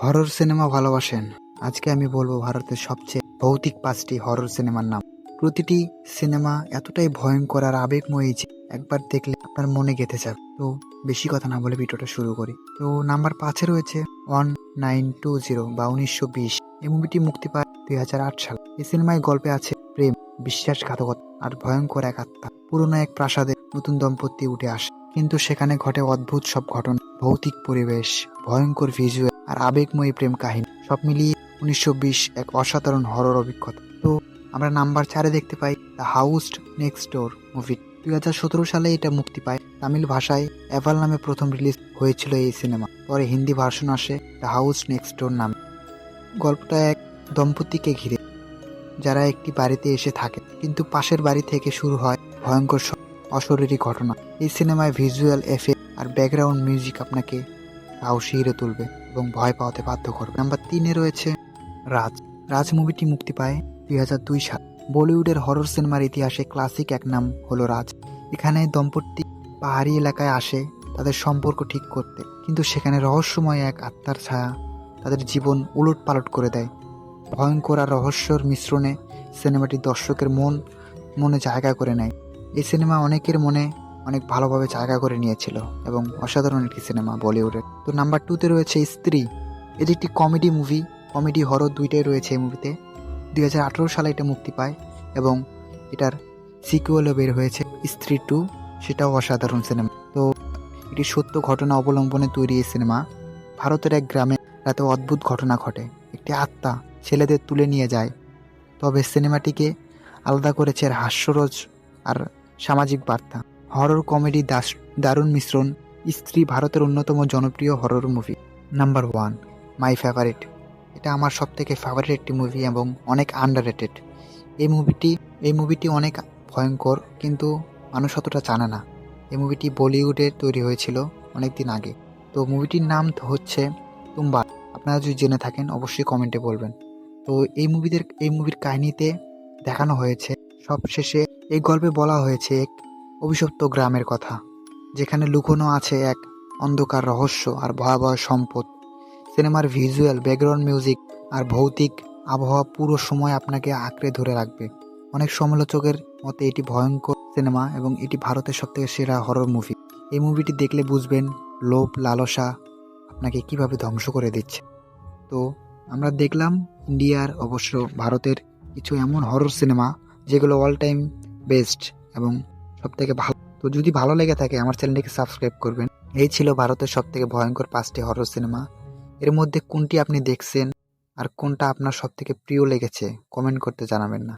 Horror cinema ভালোবাসেন? আজকে আমি বলবো ভারতের সবচেয়ে ভৌতিক 5টি হরর সিনেমার নাম। প্রতিটি সিনেমা এতটাই ভয়ঙ্কর আর আবেগময়ী যে একবার দেখলে আপনার মনে গেঁথে যাবে। তো বেশি কথা না বলে ভিডিওটা শুরু করি। তো নাম্বার 5-এ রয়েছে 1920 বা 1920। এই মুভিটি মুক্তি পায় 2008 সালে। এই সিনেমায় গল্পে আছে প্রেম, বিশ্বাসঘাতকতা আর ভয়ঙ্কর এক আত্মা। পুরনো এক প্রাসাদে নতুন দম্পতি উঠে আসে, কিন্তু সেখানে ঘটে অদ্ভুত সব ঘটনা। ভৌতিক পরিবেশ, ভয়ঙ্কর ভিজুয়াল আর আবেগময়ী প্রেম কাহিনী সব মিলিয়ে 1920 এক অসাধারণ হরর অভিজ্ঞতা। তো আমরা নাম্বার 4-এ দেখতে পাই the house next door movie. 2017 সালে এটা মুক্তি পায়। তামিল ভাষায় এভাল নামে প্রথম রিলিজ হয়েছিল এই সিনেমা। পরে হিন্দি ভার্সন আসে দ্য হাউস নেক্সট ডোর নামে। গল্পটা এক দম্পতিকে ঘিরে যারা একটি বাড়িতে এসে থাকে, কিন্তু পাশের বাড়ি থেকে শুরু হয় ভয়ঙ্কর সব অশরীরী ঘটনা। এই সিনেমায় ভিজুয়াল এফেক্ট আর ব্যাকগ্রাউন্ড মিউজিক আপনাকে তাও শিহরে তুলবে এবং ভয় পাওয়াতে বাধ্য করবে। নাম্বার 3-এ রয়েছে রাজ। রাজ মুভিটি মুক্তি পায় 2002 সাল। বলিউডের হরর সিনেমার ইতিহাসে ক্লাসিক এক নাম হলো রাজ। এখানে দম্পতি পাহাড়ি এলাকায় আসে তাদের সম্পর্ক ঠিক করতে, কিন্তু সেখানে রহস্যময় এক আত্মার ছায়া তাদের জীবন উলট পালট করে দেয়। ভয়ঙ্কর আর রহস্যর মিশ্রণে সিনেমাটি দর্শকের মনে জায়গা করে নেয়। এই সিনেমা অনেকের মনে অনেক ভালোভাবে জায়গা করে নিয়েছিল এবং অসাধারণ একটি সিনেমা বলিউডের। তো নাম্বার 2-তে রয়েছে স্ত্রী। এটি একটি কমেডি মুভি, কমেডি হরর দুইটাই রয়েছে এই মুভিতে। 2018 সালে এটা মুক্তি পায় এবং এটার সিকুয়েলও বের হয়েছে স্ত্রী 2, সেটাও অসাধারণ সিনেমা। তো এটি সত্য ঘটনা অবলম্বনে তৈরি এই সিনেমা। ভারতের এক গ্রামে রাতে অদ্ভুত ঘটনা ঘটে, একটি আত্মা ছেলেদের তুলে নিয়ে যায়। তবে সিনেমাটিকে আলাদা করেছে এর হাস্যরস আর সামাজিক বার্তা। হরর কমেডি দারুণ মিশ্রণ। স্ত্রী ভারতের অন্যতম জনপ্রিয় horror movie. Number 1, my favourite. এটা আমার সবথেকে ফেভারিট একটি মুভি এবং অনেক আন্ডাররেটেড। এই মুভিটি অনেক ভয়ঙ্কর, কিন্তু মানুষ অতটা জানে না। এই মুভিটি বলিউডে তৈরি হয়েছিল অনেক দিন আগে। তো মুভিটির নাম হচ্ছে তুম্বার। আপনারা যদি জেনে থাকেন অবশ্যই কমেন্টে বলবেন। তো এই মুভির কাহিনীতে দেখানো হয়েছে, সবশেষে এই গল্পে বলা হয়েছে এক অভিশপ্ত গ্রামের কথা, যেখানে লুকোনো আছে এক অন্ধকার রহস্য আর ভয়াবহ সম্পদ। সিনেমার ভিজুয়াল, ব্যাকগ্রাউন্ড মিউজিক আর ভৌতিক আবহাওয়া পুরো সময় আপনাকে আঁকড়ে ধরে রাখবে। অনেক সমালোচকের মতে এটি ভয়ঙ্কর সিনেমা এবং এটি ভারতের সবথেকে সেরা হরর মুভি। এই মুভিটি দেখলে বুঝবেন লোভ লালসা আপনাকে কিভাবে ধ্বংস করে দিচ্ছে। তো আমরা দেখলাম ইন্ডিয়ার, অবশ্য ভারতের কিছু এমন হরর সিনেমা যেগুলো অল টাইম বেস্ট এবং সবথেকে ভালো। তো যদি ভালো লেগে থাকে আমার চ্যানেলটিকে সাবস্ক্রাইব করবেন। এই ছিল ভারতের সবথেকে ভয়ঙ্কর 5টি হরর সিনেমা। এর মধ্যে কোনটি আপনি দেখছেন আর কোনটা আপনার সবথেকে প্রিয় লেগেছে কমেন্ট করতে জানাবেন না।